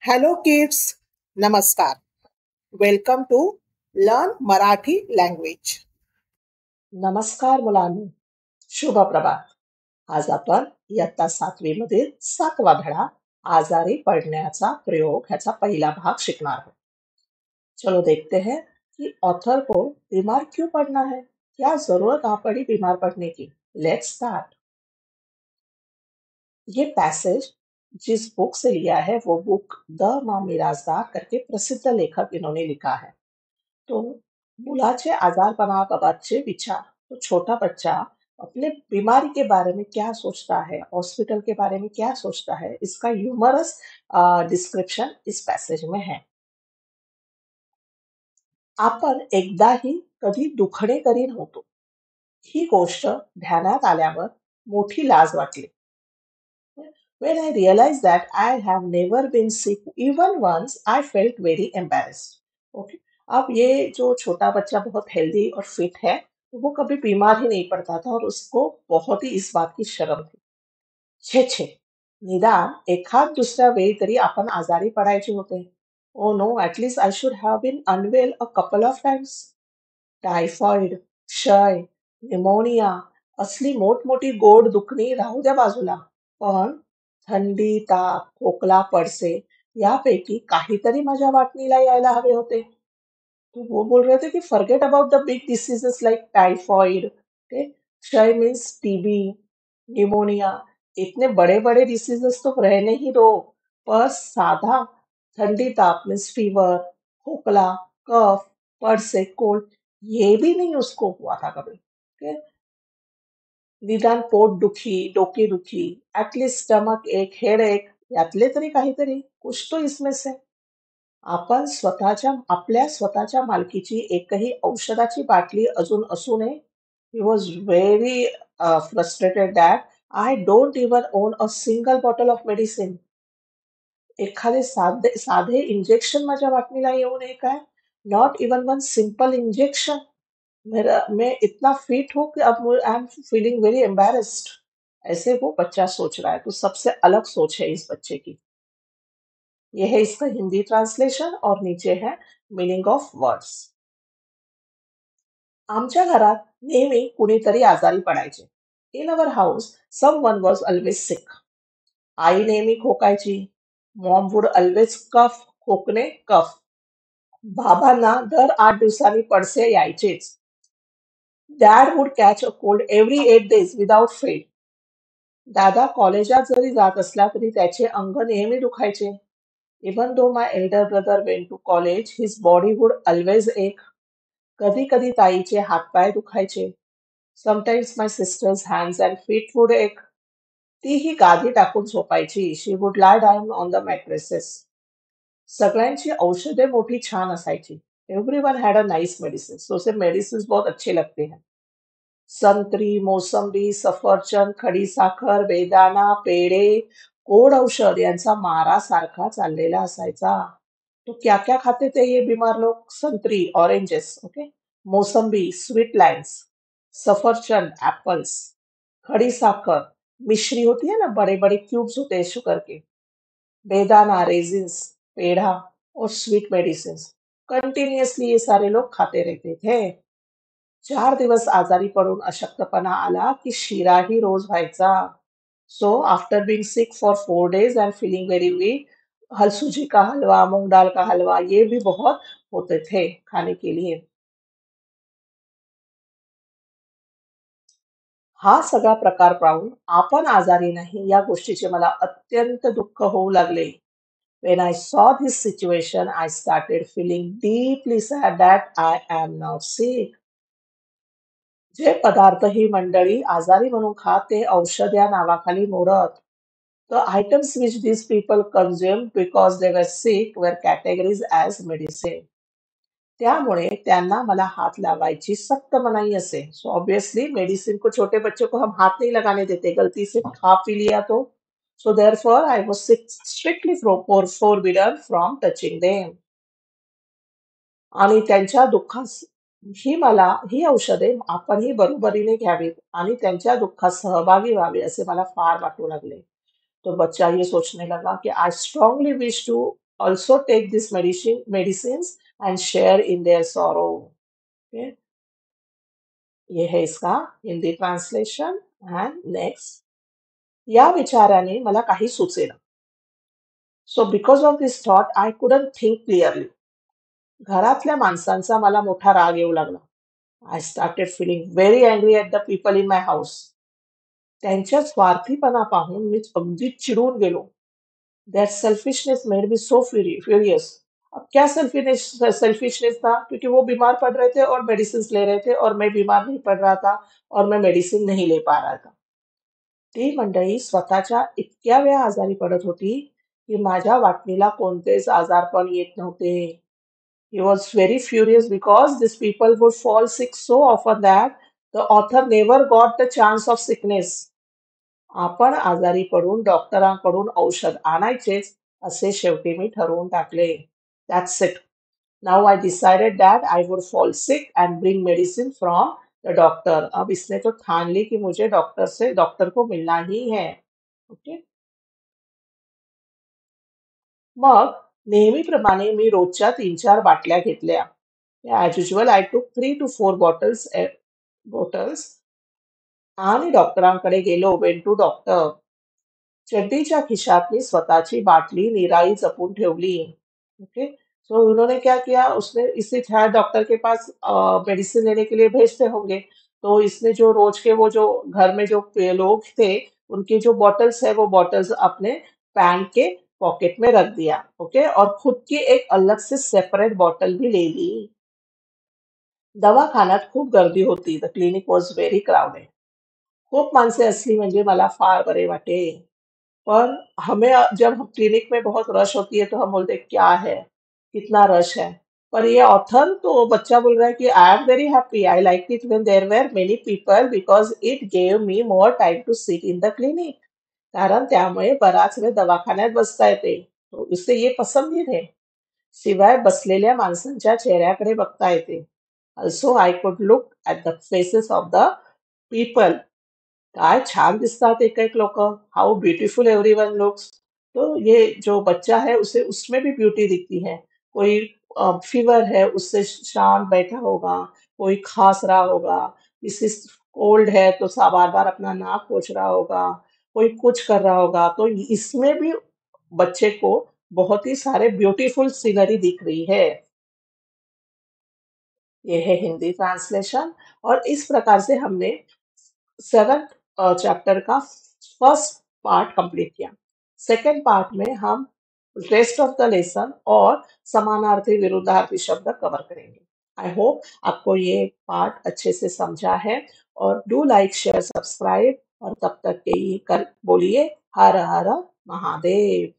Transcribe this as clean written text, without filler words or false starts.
Hello kids, Namaskar. Welcome to Learn Marathi Language. नमस्कार मुलांनो, शुभ प्रभात. आज आपण इयत्ता 7वी मधील 7वा धडा आजारी पडण्याचा प्रयोग ह्याचा पहिला भाग शिकणार आहोत. चलो देखते हैं कि ऑथर को बीमार क्यों पड़ना है, क्या जरूरत आ पड़ी बीमार पड़ने की. Let's start. ये पैसेज जिस बुक से लिया है वो बुक द माँ मिराजदार करके प्रसिद्ध लेखक इन्होंने लिखा है. तो मुलाचे आजारपणाबाबतचे विचार. तो छोटा बच्चा अपने बीमारी के बारे में क्या सोचता है, हॉस्पिटल के बारे में क्या सोचता है, इसका ह्यूमरस डिस्क्रिप्शन इस पैसेज में है. आपण एकदाही कधी दुखणे करीन होतो. ही गोष्ट ध्यानात आल्यावर मोठी लाज वाटली. When I realized that I have never been sick even once, I felt very embarrassed. Okay. अब ये जो छोटा बच्चा बहुत हेल्दी और फिट है, तो वो कभी बीमार ही नहीं पड़ता था और उसको बहुत ही इस बात की शर्म थी. छे छे, निदान एखाद दुसऱ्या वेळी तरी आपण आजारी पडायचे होते. Oh no, at least I should have been unwell a couple of times. Typhoid, क्षय, निमोनिया असली मोठमोठी गोड दुखणी राहू द्या बाजूला. पण थंडी, ताप, खोकला, पडसे यापैकी काहीतरी माझ्या वाटणीला यायला हवे होते. तो वो बोल रहे थे कि forget about the big diseases like typhoid, okay? क्षय मीन्स टीबी, निमोनिया. इतने बड़े बड़े डिसीजेस तो रहने ही दो, पर साधा ठंडी ताप मीन्स फीवर, खोखला, कफ, पड़से, कोल्ड ये भी नहीं उसको हुआ था कभी. okay? निदान पोट दुखी, डोके दुखी, ऍटलीस्ट स्टमक एक, हेड एक यातले तरी काहीतरी कुछ तो इसमें से. आपण आपल्या स्वतःच्या मालकीची एकही औषधाची बाटली अजून असूनही he was very frustrated that I don't even own a single bottle of medicine. एखादे साधे इंजेक्शन माझ्या बाटलीला येऊ नये काय. Not even one simple injection. मैं इतना फिट हूं कि अब I am feeling very embarrassed. ऐसे वो बच्चा सोच रहा है. तो सबसे अलग सोच है इस बच्चे की. ये है इसका हिंदी ट्रांसलेशन और नीचे है मीनिंग ऑफ वर्ड्स. आमच्या घरात नेहमी कुणीतरी आजारी पडायचे. In our house someone was always sick. आई नेहमी खोकायची. मॉम वुड ऑलवेज कफ, खोकणे, कफ. बाबांना दर 8 दिवसांनी पडसे यायचेच. Dad would catch a cold every 8 days without fail. दादा कॉलेजात जरी जात असला तरी त्याचे अंग नेहमी दुखायचे. Even though my elder brother went to college, his body would always ache. कधी कधी ताईचे हातपाय दुखायचे. Sometimes my sister's hands and feet would ache. तीही गादी टाकून झोपायची. She would lie down on the mattresses. सगळ्यांची औषधे मोठी छान असायची. Everyone had a nice medicine. So say medicine बहुत अच्छे लगते हैं. संत्री, मोसंबी, सफरचंद, खडीसाखर, बेदाणा, पेढे, गोड औषध यांचा मारा सारखा चाललेला असायचा. तो क्या क्या खाते थे ये बीमार लोग. संतरी, ऑरेंजेस, ओके. मौसम्बी, स्वीट लाइम्स. सफरचंद, एप्पल्स. खड़ी साकर, मिश्री होती है ना, बड़े बड़े क्यूब्स होते हैं शुगर के. बेदाना, रेजिन्स, पेढ़ा और स्वीट मेडिसिन. कंटिन्यूअसली ये सारे लोग खाते रहते थे. 4 दिवस आजारी पडून अशक्तपणा आला की शिराही रोज व्हायचा. So after being sick for 4 days and feeling very weak, हलसूजी का हलवा, मूंग दाल का हलवा ये भी बहुत होते थे खाने के लिए. हा सगळा प्रकार पाहून आपण आजारी नाही या गोष्टीचे मला अत्यंत दुःख होऊ लागले. When I saw this situation, I started feeling deeply sad that I am not sick. जे पदार्थ ही मंडळी आजारी म्हणून खात ते औषध या नावाखाली मोडत. The items which these people consumed because they were sick were categorized as medicine. त्यामुळे त्यांना मला हात लावायची सख्त मनाई असे. सो ऑब्वियसली मेडिसिन को छोटे बच्चों को हम हाथ नहीं लगाने देते. गलती से खा पी लिया तो. So therefore I was strictly forbidden from touching them. आणि त्यांच्या दुःखास ही औषधे आपणही बरोबरीने घ्यावीत आणि त्यांच्या दुःखात सहभागी व्हावे असे मला फार वाटू लागले. तो बच्चा ये सोचने लगा कि I strongly wish to also take these medicines and share in their sorrow. Okay? ये है इसका हिंदी ट्रान्सलेशन. अँड नेक्स्ट, या विचाराने मला काही सुचेना. So because of this thought I couldn't think clearly. घरातल्या माणसांचा मला मोठा राग येऊ लागला. I started feeling very angry at the people in my house. त्यांच्या स्वार्थीपणा पाहून मी अगदी चिडून गेलो. That selfishness made me so furious. अब क्या सेल्फिशनेस था, क्योंकि वो बीमार पड़ रहे थे और मेडिसिन ले रहे थे और मैं बीमार नहीं पड़ रहा था और मैं मेडिसिन नहीं ले पा रहा था. ती मंडळी स्वतःच्या इतक्या वेळा आजारी पडत होती की माझ्या वाटणीला कोणतेच आजारपण येत नव्हते. He was very furious because these people would fall sick so often that the author never got the chance of sickness. आपण आजारी पडून डॉक्टरांकडून औषध आणायचेच असे शेवटी मी ठरवून टाकले. That's it. Now I decided that I would fall sick and bring medicine from the doctor. अब इसने तो ठान ली कि मुझे डॉक्टर को मिलना ही है. ओके. मग नेहमीप्रमाणे मी रोजच्या 3-4 बाटल्या घेतल्या. ॲज युजुअल आय टूक 3 to 4 बॉटल्स आणि डॉक्टरांकडे गेलो. Went to doctor. चड्डीच्या खिशात मी स्वतःची बाटली निराई जपून ठेवली. ओके. सो उन्होंने क्या किया, उसने इसे शायद डॉक्टर के पास मेडिसिन लेने के लिए भेजते होंगे. तो इसने जो रोज के वो जो घर में जो लोग थे, उनकी जो बॉटल्स है वो बॉटल्स अपने पैंट के पॉकेट में रख दिया. ओके. और खुद की एक अलग से सेपरेट बॉटल भी ले ली. दवाखान्यात खूप गर्दी होती. The clinic was very crowded. खूप माणसे असली म्हणजे मला फार बरे वाटे. पर जब हम क्लिनिक में बहुत रश होती है तो हम बोलते हैं क्या है, कितना रश है. पर ये ऑथर तो बच्चा बोल रहा है कि I am very happy, I like it when there were many people because it gave me more time to sit in the clinic. कारण त्यामुळे बराच वेळ दवाखान्यात बसता येते. तो इसे ये पसंद है. शिवाय बसलेल्या माणसांच्या चेहऱ्याकडे बघता येते. Also I could look at the faces of the people. काय छान दिसतात एक एक लोक. हाउ ब्यूटीफुल एवरीवन लुक्स. तो ये जो बच्चा है उसे उसमें भी ब्यूटी दिखती है. कोई फीवर है उससे शांत बैठा होगा, कोई खांस रहा होगा, किसी कोल्ड है तो बार बार अपना नाक पोछ रहा होगा, कोई कुछ कर रहा होगा. तो इसमें भी बच्चे को बहुत ही सारे ब्यूटीफुल सीनरी दिख रही है. ये है हिंदी ट्रांसलेशन. और इस प्रकार से हमने 7th चैप्टर का फर्स्ट पार्ट कंप्लीट किया. सेकेंड पार्ट में हम रेस्ट ऑफ द लेसन और समानार्थी विरुद्धार्थी शब्द कवर करेंगे. आई होप आपको ये पार्ट अच्छे से समझा है. और डू लाइक शेयर सब्सक्राइब. और तब तक के लिए कर बोलिए हर हर महादेव.